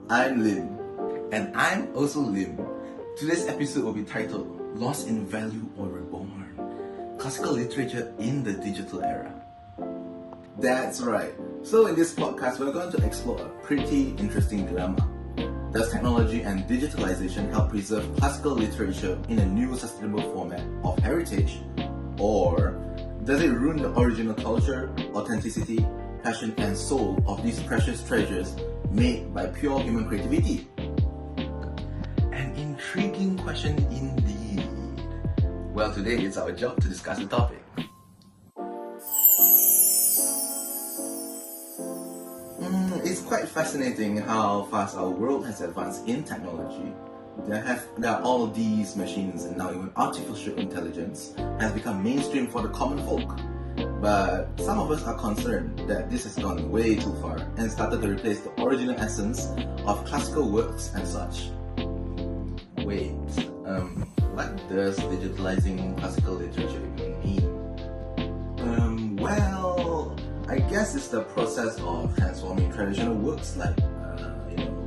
I'm Lim. And I'm also Lim. Today's episode will be titled Lost in Value or Reborn? Classical Literature in the Digital Era. That's right. So in this podcast, we're going to explore a pretty interesting dilemma. Does technology and digitalization help preserve classical literature in a new sustainable format of heritage? Or does it ruin the original culture, authenticity, passion and soul of these precious treasures made by pure human creativity? An intriguing question indeed. Well, today it's our job to discuss the topic. It's quite fascinating how fast our world has advanced in technology. There are all these machines, and now even artificial intelligence has become mainstream for the common folk. But some of us are concerned that this has gone way too far and started to replace the original essence of classical works and such. Wait, what does digitalizing classical literature even mean? Well, I guess it's the process of transforming traditional works like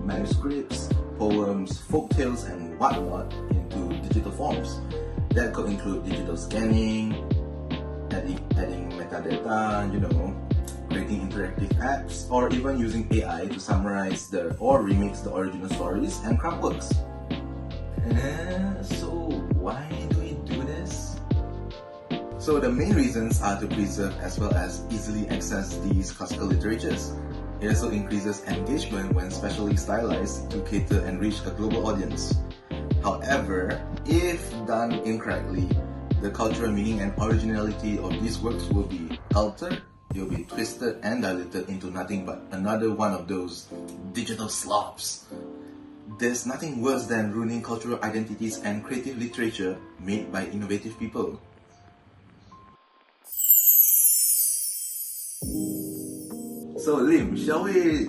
manuscripts, poems, folktales and whatnot into digital forms. That could include digital scanning, adding metadata, creating interactive apps, or even using AI to summarize or remix the original stories and craft works. So why do we do this? So the main reasons are to preserve as well as easily access these classical literatures. It also increases engagement when specially stylized to cater and reach a global audience. However, if done incorrectly, the cultural meaning and originality of these works will be altered, they will be twisted and diluted into nothing but another one of those digital slobs. There's nothing worse than ruining cultural identities and creative literature made by innovative people. So Lim, shall we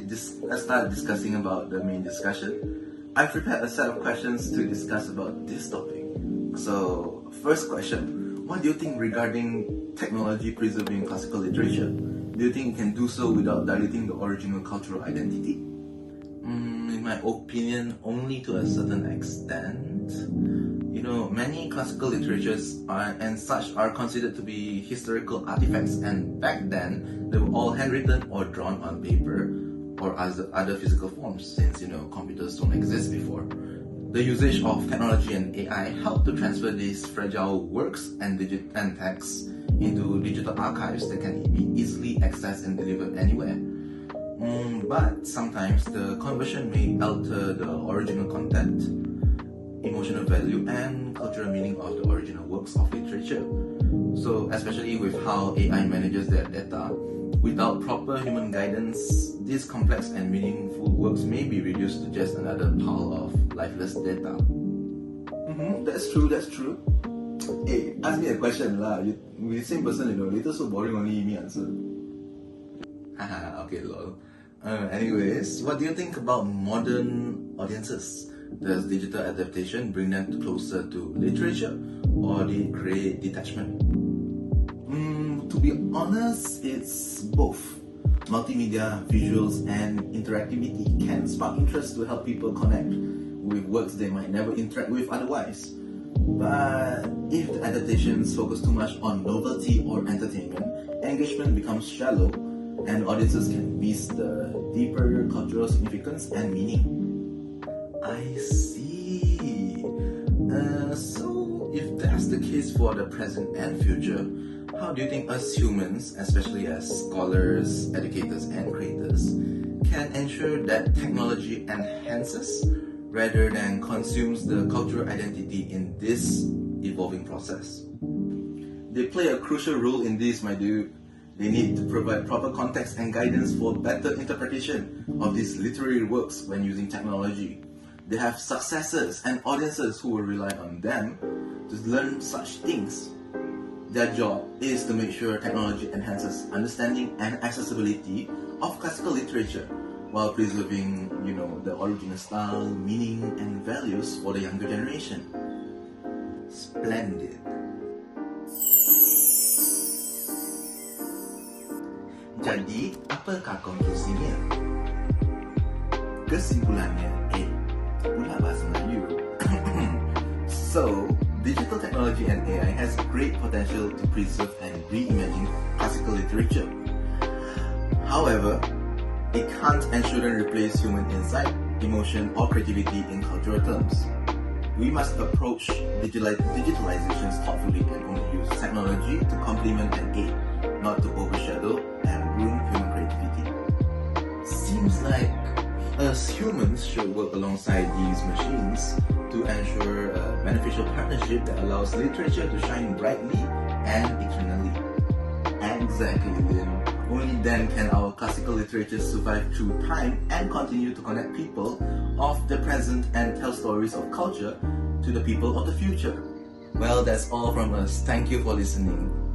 start discussing about the main discussion? I've prepared a set of questions to discuss about this topic. So, first question, what do you think regarding technology preserving classical literature? Do you think it can do so without diluting the original cultural identity? In my opinion, only to a certain extent. Many classical literatures are considered to be historical artifacts, and back then they were all handwritten or drawn on paper or other physical forms, since computers don't exist before. The usage of technology and AI helped to transfer these fragile works and texts into digital archives that can be easily accessed and delivered anywhere. But sometimes the conversion may alter the original content, emotional value and cultural meaning of the original works of literature. So especially with how AI manages their data, without proper human guidance, these complex and meaningful works may be reduced to just another pile of lifeless data. That's true. Hey, ask me a question lah. We the same person, later so boring only me answer. Haha, okay lol. Anyways, what do you think about modern audiences? Does digital adaptation bring them closer to literature, or do it create detachment? To be honest, it's both. Multimedia, visuals, and interactivity can spark interest to help people connect with works they might never interact with otherwise. But if the adaptations focus too much on novelty or entertainment, engagement becomes shallow, and audiences can miss the deeper cultural significance and meaning. I see. So if that's the case for the present and future, how do you think us humans, especially as scholars, educators and creators, can ensure that technology enhances rather than consumes the cultural identity in this evolving process? They play a crucial role in this, my dude. They need to provide proper context and guidance for better interpretation of these literary works when using technology. They have successors and audiences who will rely on them to learn such things. Their job is to make sure technology enhances understanding and accessibility of classical literature while preserving, the original style, meaning, and values for the younger generation. Splendid. Jadi, apakah konklusinya? kesimpulannya, pula bahasa Melayu. So, digital technology and AI has great potential to preserve and reimagine classical literature. However, it can't and shouldn't replace human insight, emotion, or creativity in cultural terms. We must approach digitalizations thoughtfully and only use technology to complement and aid, not to overshadow and ruin human creativity. Seems like us humans should work alongside these machines to ensure a beneficial partnership that allows literature to shine brightly and eternally. Exactly, Liam. Only then can our classical literature survive through time and continue to connect people of the present and tell stories of culture to the people of the future. Well, that's all from us. Thank you for listening.